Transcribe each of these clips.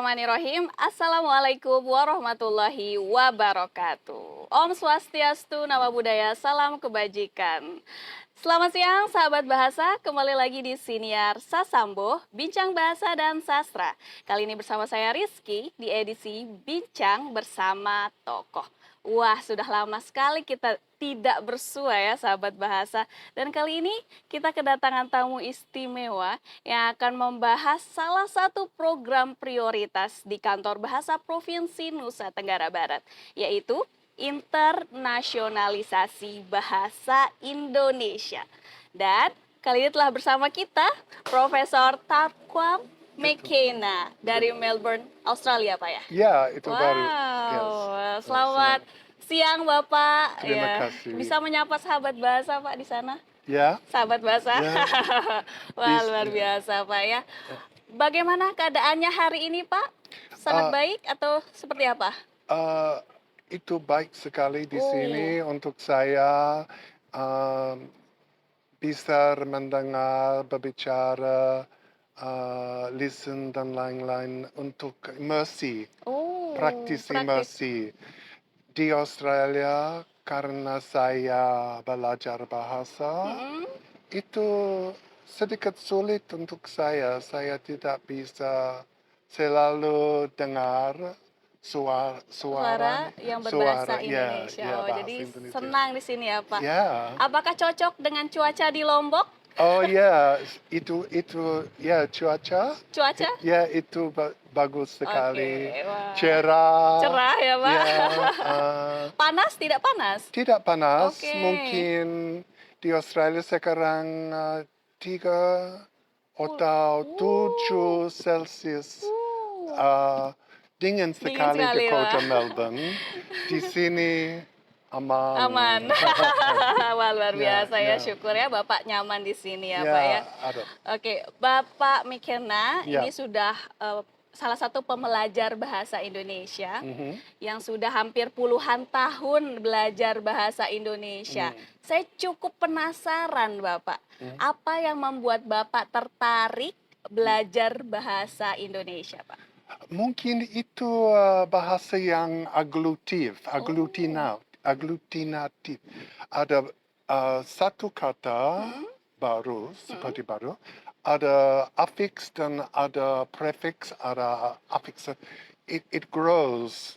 Bismillahirrahmanirrahim. Assalamualaikum warahmatullahi wabarakatuh. Om Swastiastu, Nama Budaya, Salam Kebajikan. Selamat siang sahabat bahasa, kembali lagi di Siniar Sasambo, Bincang Bahasa dan Sastra. Kali ini bersama saya Rizky di edisi Bincang Bersama Tokoh. Wah, sudah lama sekali kita tidak bersua ya sahabat bahasa. Dan kali ini kita kedatangan tamu istimewa yang akan membahas salah satu program prioritas di Kantor Bahasa Provinsi Nusa Tenggara Barat, yaitu internasionalisasi bahasa Indonesia. Dan kali ini telah bersama kita Profesor Takwa McKenna dari Melbourne, Australia, Pak ya? Ya, itu Wow, baru. Yes. selamat siang Bapak. Terima kasih. Bisa menyapa sahabat bahasa Pak di sana? Ya. Sahabat bahasa? Ya. Wah, luar biasa Pak ya. Bagaimana keadaannya hari ini Pak? Sangat baik atau seperti apa? Itu baik sekali di sini untuk saya bisa mendengar, berbicara, listen dan lain-lain untuk imersi, praktisi imersi. Di Australia karena saya belajar bahasa, itu sedikit sulit untuk saya. Saya tidak bisa selalu dengar suara yang berbahasa Indonesia. Indonesia. Bahasa Jadi Indonesia. senang di sini ya Pak. Ya. Apakah cocok dengan cuaca di Lombok? Oh ya, itu ya cuaca. Cuaca? Ya itu bagus sekali. Wah. Cerah. Cerah ya Pak. Ya, panas? Tidak panas? Tidak panas. Oke. Mungkin di Australia sekarang 3 atau 7 Celsius. Dingin sekali di kota Melbourne. Di sini aman. Wah, luar biasa ya. Syukur ya Bapak nyaman di sini ya Pak ya. Ada. Oke, Bapak McKenna ini sudah salah satu pembelajar bahasa Indonesia yang sudah hampir puluhan tahun belajar bahasa Indonesia. Saya cukup penasaran Bapak, apa yang membuat Bapak tertarik belajar bahasa Indonesia Pak? Mungkin itu bahasa yang aglutinatif. Ada satu kata baru, seperti baru. Ada affix dan ada prefix, ada affix. It grows.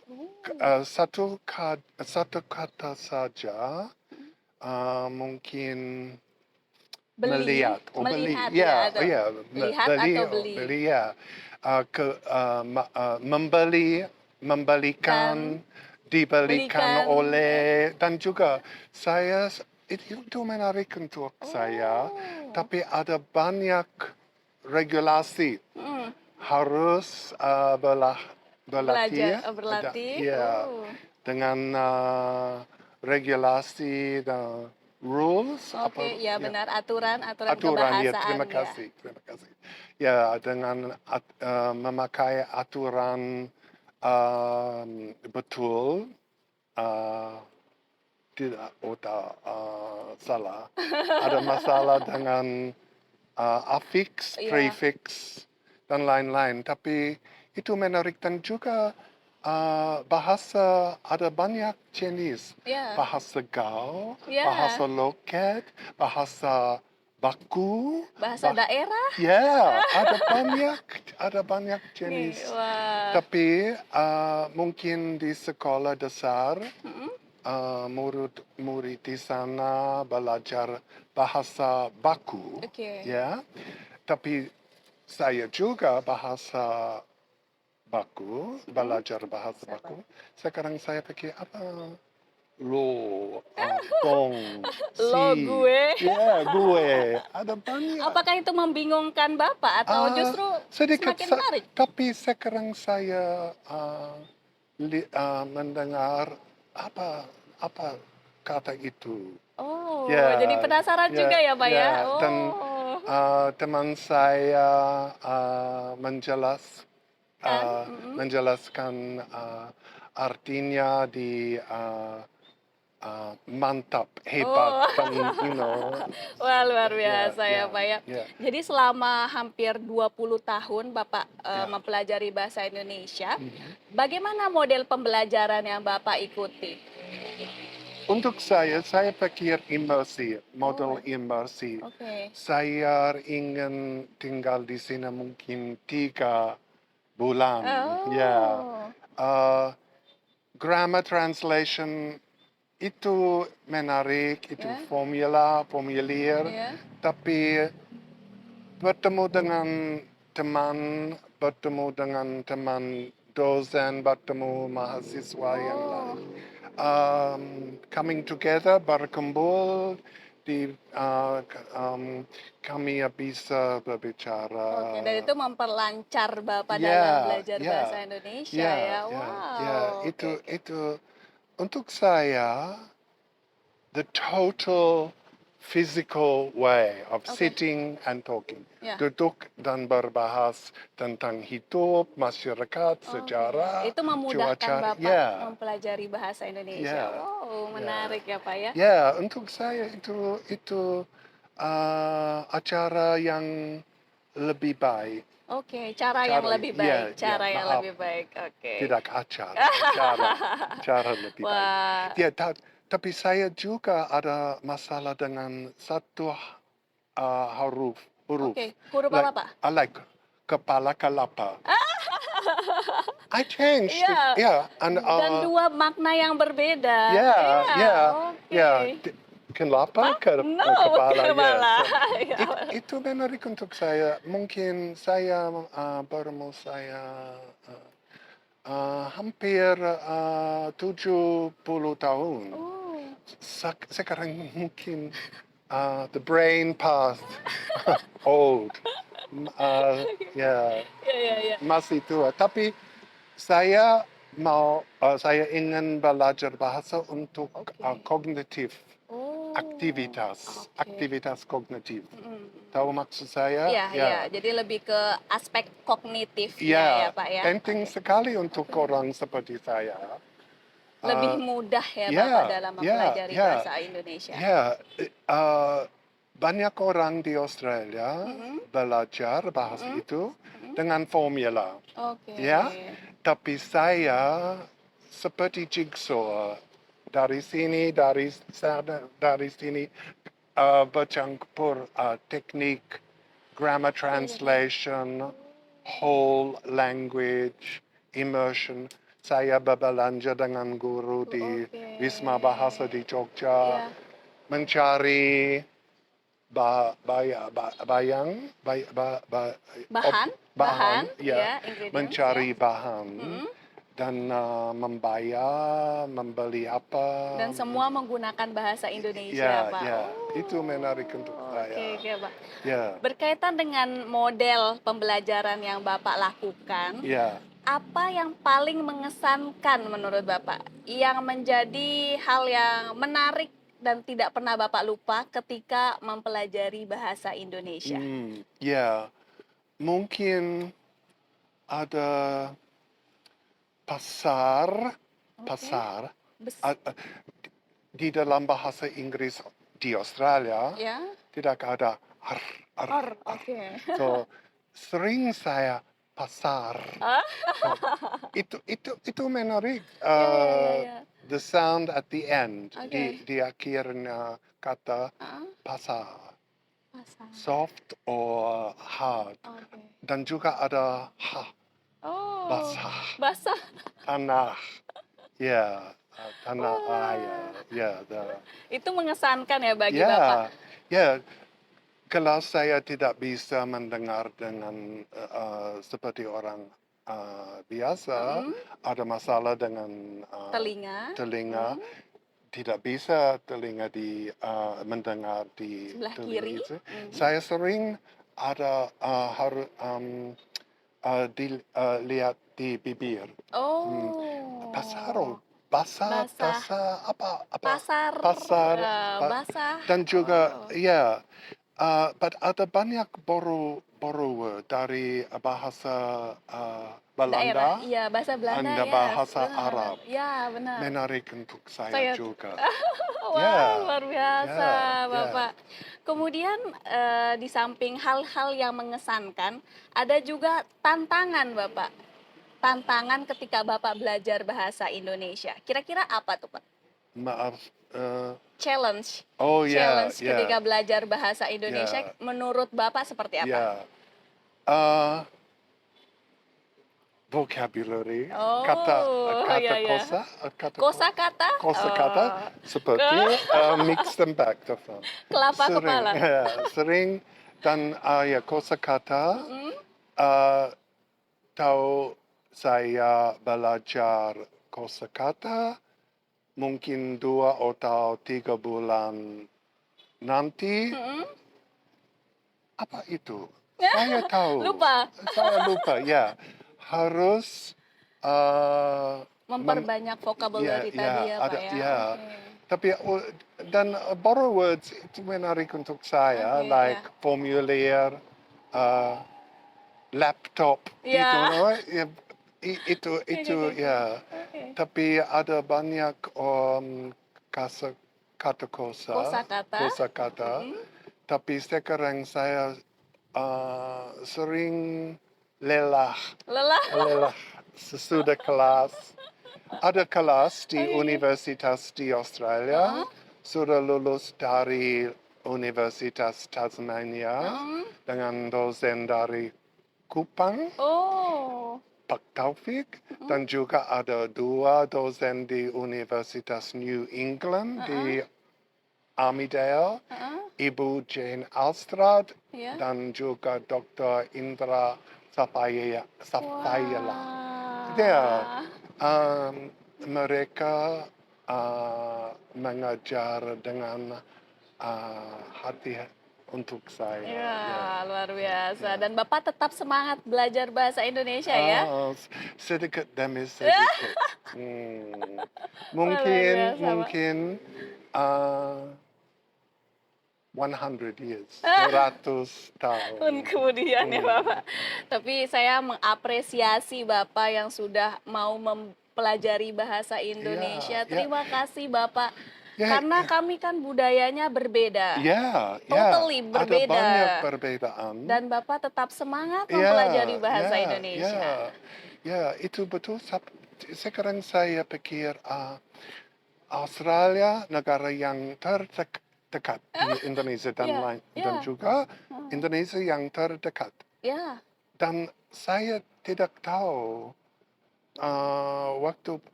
Satu kata saja mungkin melihat. Melihat atau beli. Ya. Membelikan, dibelikan oleh, dan juga saya itu menarik untuk saya, tapi ada banyak regulasi harus berlatih dengan regulasi dan rules. Benar, aturan kebahasaan. Ya, terima kasih. Ya, dengan memakai aturan betul, tidak salah. Ada masalah dengan affix, prefix, dan lain-lain. Tapi itu menarik dan juga bahasa ada banyak jenis. Bahasa gaul, bahasa loket, bahasa baku, bahasa daerah. Ya, ada banyak jenis. Tapi mungkin di sekolah dasar murid di sana belajar bahasa baku, ya. Tapi saya juga bahasa baku, belajar bahasa baku. Sekarang saya pikir apa? Lo, tong, si. Gue. Ya, gue. Ada banyak. Apakah itu membingungkan Bapak atau justru semakin menarik? Tapi sekarang saya mendengar apa kata itu. Jadi penasaran juga ya Pak ya. Dan teman saya menjelaskan artinya di mantap, Oh, hebat, dan wah luar ya, biasa ya ya, Pak ya. ya, Jadi selama hampir 20 tahun Bapak ya. mempelajari bahasa Indonesia, Mhm. bagaimana model pembelajaran yang Bapak ikuti? Untuk saya pikir imersi, model Oh, imersi. oke. Saya ingin tinggal di sini mungkin 3 bulan. Ya, Oh, uh, grammar translation itu menarik, itu ya, formulir, ya. tapi bertemu dengan teman, bertemu dengan teman dosen, bertemu mahasiswa yang Oh, lain. Coming together, berkumpul, di, kami bisa oke. Dan berbicara. itu memperlancar Bapak dalam Ya, belajar bahasa ya, Indonesia ya, ya. ya, ya. Wow, oke, oke. Itu untuk saya the total physical way of Oke, sitting and talking. ya. Duduk dan berbahas tentang hidup, masyarakat, Oke, sejarah, itu memudahkan cuaca. Bapak Ya, mempelajari bahasa Indonesia. ya, Wow, ya. menarik ya Pak ya. Ya, untuk saya itu acara yang lebih baik. Oke, cara yang Cara, lebih ya, baik, ya, cara yang maaf, lebih baik. Oke. tidak acara, cara lebih baik. Wah, Ya, tapi saya juga ada masalah dengan satu huruf. oke. Huruf apa Like, Pak? I like kepala kelapa. I changed it, Iya, yeah, and dan dua makna yang berbeda. yeah, Iya, yeah, oke. yeah. Kenapa? No, Kepala, yes. kepala. Iya. Itu menarik untuk saya. Mungkin saya berumur hampir 70 tahun. Oh, Sekarang mungkin the brain past old. Ya, iya, iya, iya. masih tua. Tapi saya saya ingin belajar bahasa untuk Oke. kognitif, Oh, oke. aktivitas kognitif. Mm-mm. Tahu maksud saya? Iya, iya. Ya, Jadi lebih ke aspek kognitifnya ya, ya, Pak ya. penting Oke. sekali untuk Oke. orang seperti saya. Lebih Uh, mudah ya Bapak ya, dalam ya, mempelajari ya, bahasa Indonesia. ya. Banyak orang di Australia Mm-mm, belajar bahasa mm-mm, itu mm-mm. dengan formula. Oke. Ya, tapi saya seperti jigsaw dari sini, dari sana, dari sini bercampur teknik, grammar Iya, iya. translation, whole language, immersion. Saya berbelanja dengan guru di Oke. Wisma Bahasa di Jogja, Iya. mencari bayang, Bahan, bahan, bahan, ya, ya, ingredients ya. mencari bahan Mm-mm. dan membayar, membeli apa, Dan semua menggunakan bahasa Indonesia, ya, Pak. ya, itu menarik untuk Oh, oke, saya. oke, Pak. Ya, Berkaitan dengan model pembelajaran yang Bapak lakukan, ya. apa yang paling mengesankan menurut Bapak? Yang menjadi hal yang menarik dan tidak pernah Bapak lupa ketika mempelajari bahasa Indonesia? Ya, mungkin ada pasar, Oke. Bes- uh, uh, di dalam bahasa Inggris di Australia ya. tidak ada ar, ar, Or, ar. oke. So sering saya pasar. Ah, Itu menarik. ya, ya, ya, ya. The sound at the end Oke. di akhir kata Ah, pasar, pasar. soft or hard, Oke. dan juga ada Oh, basah, basah. tanah, ya, tanah air, Wah, ya, itu mengesankan ya bagi Bapak. ya. Kalau saya tidak bisa mendengar dengan seperti orang biasa, Mm, ada masalah dengan telinga. telinga, tidak bisa telinga mendengar di Sebelah telinga kiri. itu. Saya sering ada harus dilihat di bibir. Oh, Pasaro, basah, basah. apa, Pasar, pasar, basah. dan juga Oh, ya. But ada banyak baru word dari bahasa Daerah, Belanda iya bahasa Belanda, dan yes, bahasa benar. Arab. Ya, benar. Menarik untuk saya Saya juga. wah, Ya, luar biasa, ya, ya. Bapak. Kemudian, di samping hal-hal yang mengesankan, ada juga tantangan, Bapak. Tantangan ketika Bapak belajar bahasa Indonesia. Kira-kira apa tuh, Pak? Maaf. Challenge. Oh ya, Challenge ketika ya, belajar bahasa Indonesia ya, menurut Bapak seperti apa? ya. Uh, vocabulary, Oh, kata ya ya. kosa, Kosakata? kosakata Oh, ke seperti mix them back to front. kelapa Sering, kepala. ya, sering dan ya kosakata Mm-mm. tahu saya belajar kosakata mungkin 2 atau 3 bulan nanti. Mm-mm. Apa itu? Saya tahu. Lupa. Saya lupa, ya. Harus Memperbanyak ya, vocabulary tadi ya, ya, Pak ada, ya. ya. Oke. Tapi dan borrow words itu menarik untuk saya, Oke, ya. like formulir, uh, laptop, itu, Ya. no? Ya, itu, Oke. ya. Tapi ada banyak kata kata Kosakata. kosakata. Mm-mm. Tapi sekarang saya sering lelah, Lelah. lelah sesudah kelas. Ada kelas di Oke. universitas di Australia, Heeh. sudah lulus dari Universitas Tasmania Heeh. dengan dosen dari Kupang, Oh. Pak Taufik, Mm-mm. dan juga ada 2 dosen di Universitas New England di Heeh. Armidale, Heeh. Ibu Jane Alstrad, Ya. dan juga Dr. Indra Safayala. Ya, Wah. mereka mengajar dengan hati untuk saya. Ya, Ya, luar biasa. ya. Dan Bapak tetap semangat belajar bahasa Indonesia ya? Sedikit demi sedikit. Wah, luar biasa, Pak. Mungkin 100 years, 100 Tahun tahun. kemudian ya Bapak. Tapi saya mengapresiasi Bapak yang sudah mau mempelajari bahasa Indonesia. Ya, Terima kasih Bapak. ya, Karena kami kan budayanya berbeda. ya, Totally ada banyak berbeda. perbedaan. Dan Bapak tetap semangat Ya, mempelajari bahasa ya, Indonesia. ya, itu betul. Sekarang saya pikir Australia negara yang terdekat di Indonesia dan Ya, lain dan ya, juga Indonesia yang terdekat. ya. Dan saya tidak tahu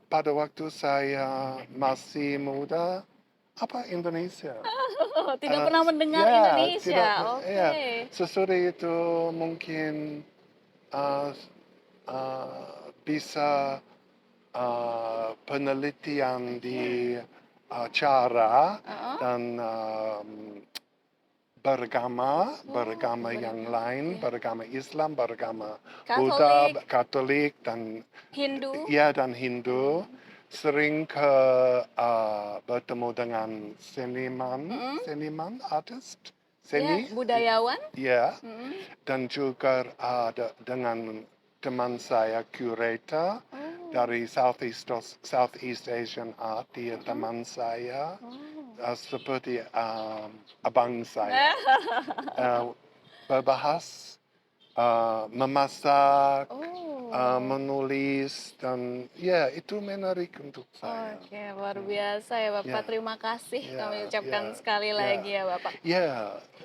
pada waktu saya masih muda apa Indonesia. Oh, tidak pernah mendengar Ya, Indonesia. ya. Oke. Sesudah itu mungkin bisa penelitian di cara Heeh. dan beragama yang lain, Ya. beragama Islam, beragama Buddha, Katolik, Katolik, dan Hindu. dan Hindu. Sering bertemu dengan seniman, artis, Ya, seni, budayawan. ya, Mm-mm. dan juga ada dengan teman saya curator Oh. dari Southeast Asian Art, dia teman saya seperti abang saya. Berbahas, memasak, Oh. menulis, dan ya itu menarik untuk saya. Oke, luar biasa ya Bapak. Ya. Terima kasih Ya, kami ucapkan ya, sekali ya. lagi ya Bapak. Ya,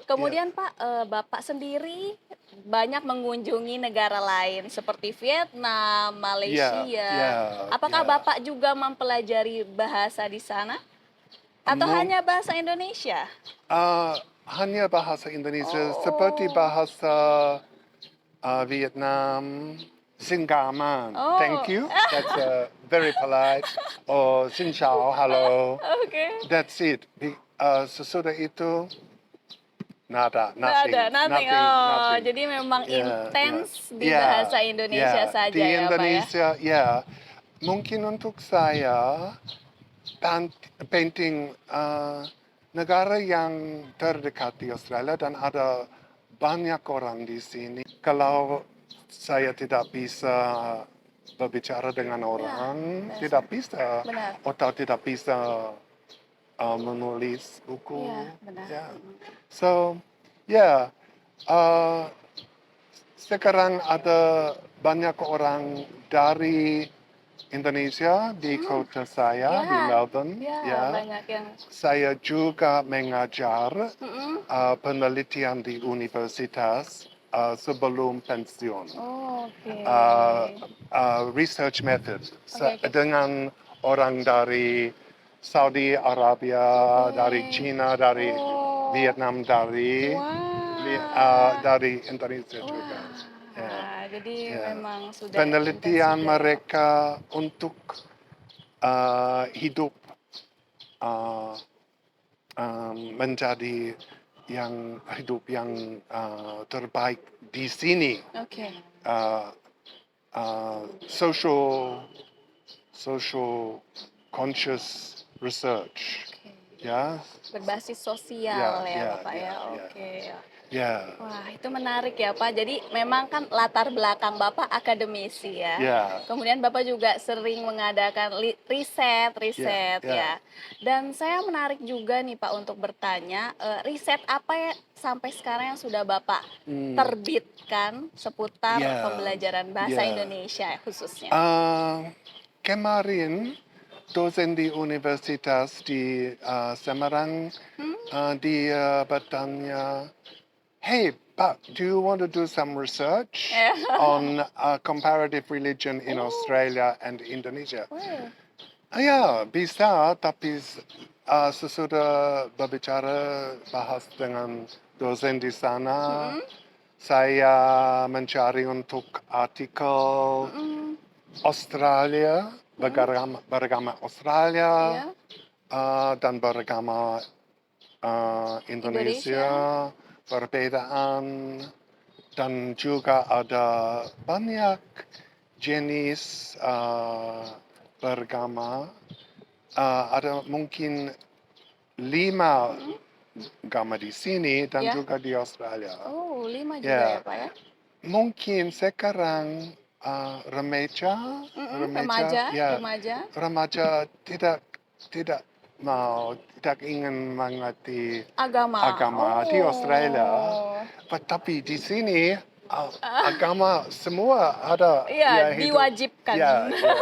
Kemudian Pak, Bapak sendiri banyak mengunjungi negara lain seperti Vietnam, Malaysia. ya, Apakah ya. Bapak juga mempelajari bahasa di sana? Atau hanya bahasa Indonesia? Hanya bahasa Indonesia Oh. seperti bahasa Vietnam, Singkaman. Oh. Thank you. That's very polite. Or Xin chào, hello. Oke. That's it. Sesudah itu nada, Nggak nothing. ada, nothing. Oh, nothing. jadi memang Ya, intens di ya, bahasa Indonesia ya. saja Di ya Pak ya? Indonesia, ya. Mungkin untuk saya painting negara yang terdekat di Australia dan ada banyak orang di sini. Kalau saya tidak bisa berbicara dengan orang, benar tidak sekali. bisa Benar. atau tidak bisa menulis buku. Iya, benar. Ya, so ya sekarang ada banyak orang dari Indonesia di Mm, kota saya di ya, Melbourne. ya Ya, banyak yang. saya juga mengajar Mm-mm. penelitian di universitas sebelum pensiun. Oke, Research method oke, oke, dengan orang dari Saudi Arabia, oke. dari China, dari Oh, Vietnam, dari wah, dari Indonesia juga. Ya, wah. Jadi ya. memang sudah intens Penelitian juga ya Pak. mereka untuk hidup uh, menjadi yang hidup yang terbaik di sini. Oke, Uh, social conscious research. oke. Ya, Berbasis sosial ya, ya ya, Bapak ya, ya. ya, Oke. ya, Wah, itu menarik ya Pak. Jadi memang kan latar belakang Bapak akademisi ya. ya, Kemudian Bapak juga sering mengadakan riset, ya, riset ya. ya. Dan saya menarik juga nih Pak untuk bertanya, riset apa ya sampai sekarang yang sudah Bapak terbitkan seputar Ya, pembelajaran bahasa ya. Indonesia khususnya? Kemarin dosen di universitas di Semarang Hmm? dia bertanya, "Hey, Pak, do you want to do some research Ya. on comparative religion in Oh, Australia and Indonesia?" weh. Ya, bisa, tapi sesudah berbicara bahas dengan dosen di sana, Mm-mm, saya mencari untuk artikel mm-mm, Australia, mm-mm. beragama Australia Ya, dan beragama Indonesia. Indonesia, perbedaan dan juga ada banyak jenis beragama. Ada mungkin 5 Mm-mm. agama di sini dan Ya. juga di Australia. Oh, 5 juga ya Ya, Pak ya? mungkin sekarang remaja, Mm-mm, remaja, remaja, ya, remaja. remaja tidak mau, tidak ingin mengerti Agama. agama di Australia, Oh. tapi di sini agama semua ada Iya, ya hidup, diwajibkan. ya, ya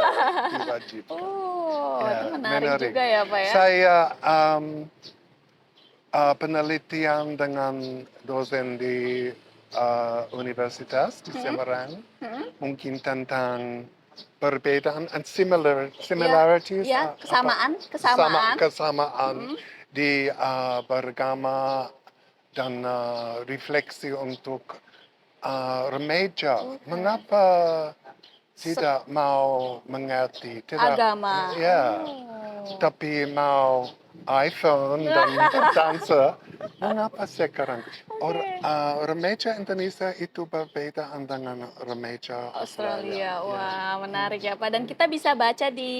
diwajibkan. Oh, itu Ya, menarik menarik. juga ya, Pak ya. Saya penelitian dengan dosen di universitas di Mm-mm, Semarang, mm-mm. mungkin tentang perbedaan and Iya, similarities, iya, apa kesamaan, kesamaan. kesamaan Mm-mm. di beragama dan refleksi untuk remaja. Oke. Mengapa Se- tidak mau mengerti? Tidak, Agama. ya, Oh. tapi mau iPhone dan dansa. Mengapa sekarang? Oke. Remaja Indonesia itu berbeda dengan remaja Australia. Australia. Ya, Wah, menarik ya, Pak. Dan kita bisa baca di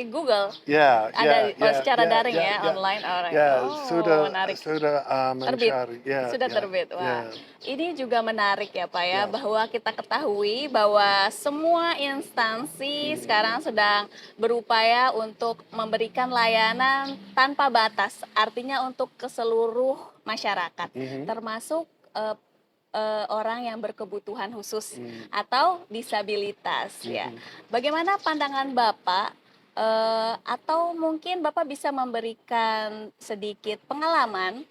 Google. ya, ya, Ada ya, secara ya, daring ya, ya, ya, online orang. ya. Oh, Sudah menarik. Terbit. mencari. Ya, Sudah ya, terbit. Wah, ya, ini juga menarik ya Pak ya, ya. bahwa kita ketahui bahwa semua instansi sekarang sedang berupaya untuk memberikan layanan tanpa batas. Artinya untuk ke seluruh masyarakat, Mhm, termasuk orang yang berkebutuhan khusus mhm, atau disabilitas ya. mhm. Bagaimana pandangan Bapak atau mungkin Bapak bisa memberikan sedikit pengalaman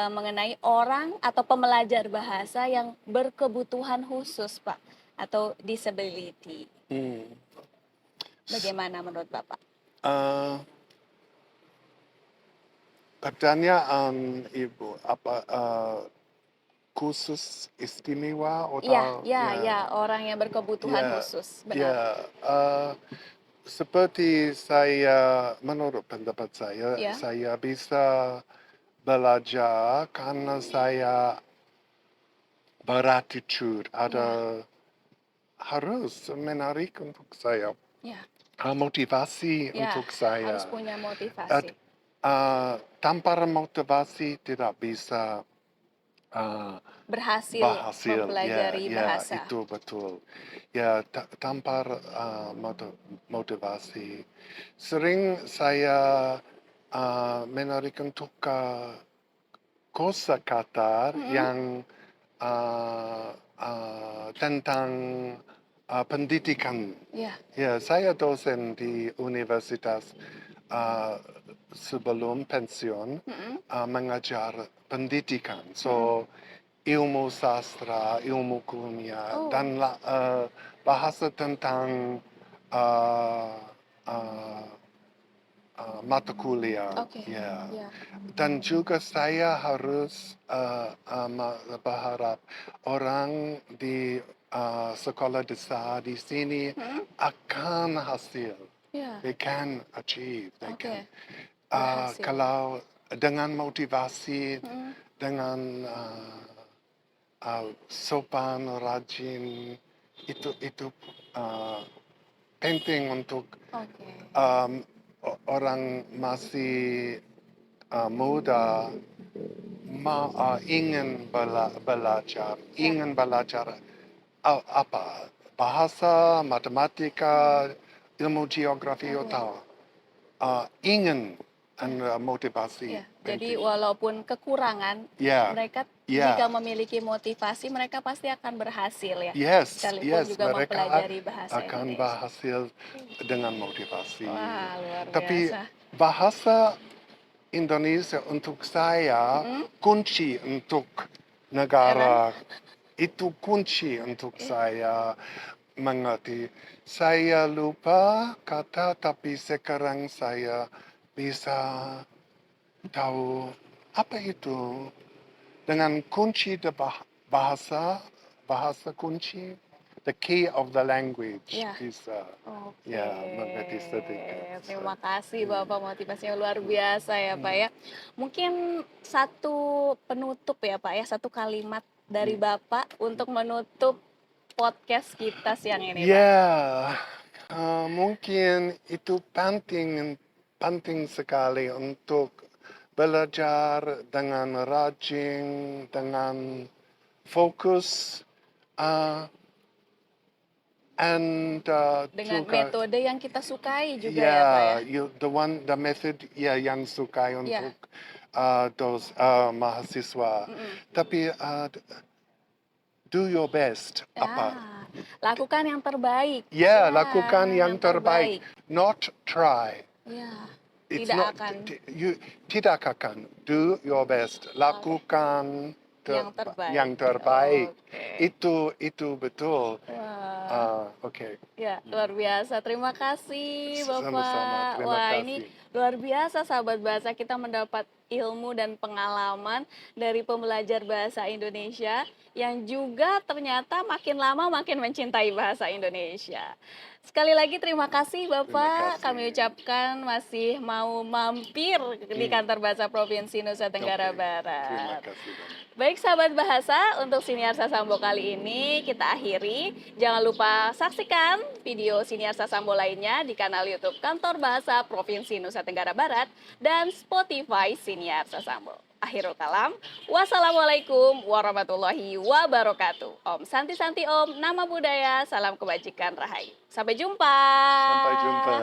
mengenai orang atau pembelajar bahasa yang berkebutuhan khusus, Pak, atau disability. Hmm. Bagaimana menurut Bapak? Eh, Pertanyaan Ibu, apa khusus istimewa Iya, atau ya, ya, ya, orang yang berkebutuhan ya, khusus, benar. ya, seperti saya, menurut pendapat Ya, saya bisa belajar karena saya beratitude, ya, ada harus menarik untuk saya, ya, motivasi ya, untuk harus saya. punya Ad- motivasi. tanpa motivasi tidak bisa uh, Berhasil berhasil. Ya, mempelajari ya, bahasa. itu betul. Ya, tanpa motivasi. Sering saya menarik untuk kosakata yang tentang pendidikan. Ya. Ya, saya dosen di universitas sebelum pensiun mengajar pendidikan. So, ilmu sastra, ilmu kimia, Oh. dan bahasa tentang uh, uh, mata kuliah. Oke. Ya. Ya. Dan juga saya harus berharap orang di sekolah dasar di sini akan hasil. Ya. They can achieve. They Oke. can. Berhasil. Kalau dengan motivasi, dengan sopan, rajin, itu penting untuk Oke. orang masih muda ingin belajar, ingin belajar apa? Bahasa, matematika, ilmu geografi atau ingin dan motivasi. Ya, jadi penting. walaupun kekurangan, Ya, mereka ya. jika memiliki motivasi, mereka pasti akan berhasil ya. Yes, Sekalipun juga mereka mempelajari bahasa akan Indonesia. berhasil dengan motivasi. Wah, luar Tapi biasa. bahasa Indonesia untuk saya kunci untuk negara. Itu kunci untuk saya mengerti. Saya lupa kata, tapi sekarang saya bisa tahu apa itu dengan kunci bahasa kunci, the key of the language Ya. bisa Oke. mengerti sedikit. Terima kasih Bapak, motivasinya luar biasa ya Pak ya. Mungkin satu penutup ya Pak ya, satu kalimat dari Bapak untuk menutup podcast kita siang ini Pak. Ya, mungkin itu penting sekali untuk belajar dengan rajin, dengan fokus, and Dengan juga metode yang kita sukai juga ya Pak ya. the method yang sukai untuk mahasiswa. Tapi do your best. Apa? Lakukan yang terbaik. Ya, lakukan yang terbaik. Not try. Ya, It's tidak not, akan tidak akan. Do your best. Lakukan yang terbaik. Itu betul. Wah. Oke. Ya, luar biasa. Terima kasih Bapak. Sama-sama. Terima Wah, kasih. ini luar biasa sahabat bahasa, kita mendapat ilmu dan pengalaman dari pembelajar bahasa Indonesia yang juga ternyata makin lama makin mencintai bahasa Indonesia. Sekali lagi terima kasih Bapak, kami ucapkan masih mau mampir di kantor Bahasa Provinsi Nusa Tenggara Barat. Terima kasih. Baik sahabat bahasa, untuk Siniar Sasambo kali ini kita akhiri. Jangan lupa saksikan video Siniar Sasambo lainnya di kanal YouTube Kantor Bahasa Provinsi Nusa Tenggara Barat dan Spotify Siniar Sasambo. Akhirul kalam, wassalamualaikum warahmatullahi wabarakatuh. Om Santi Santi Om, nama budaya, salam kebajikan rahayu. Sampai jumpa. Sampai jumpa.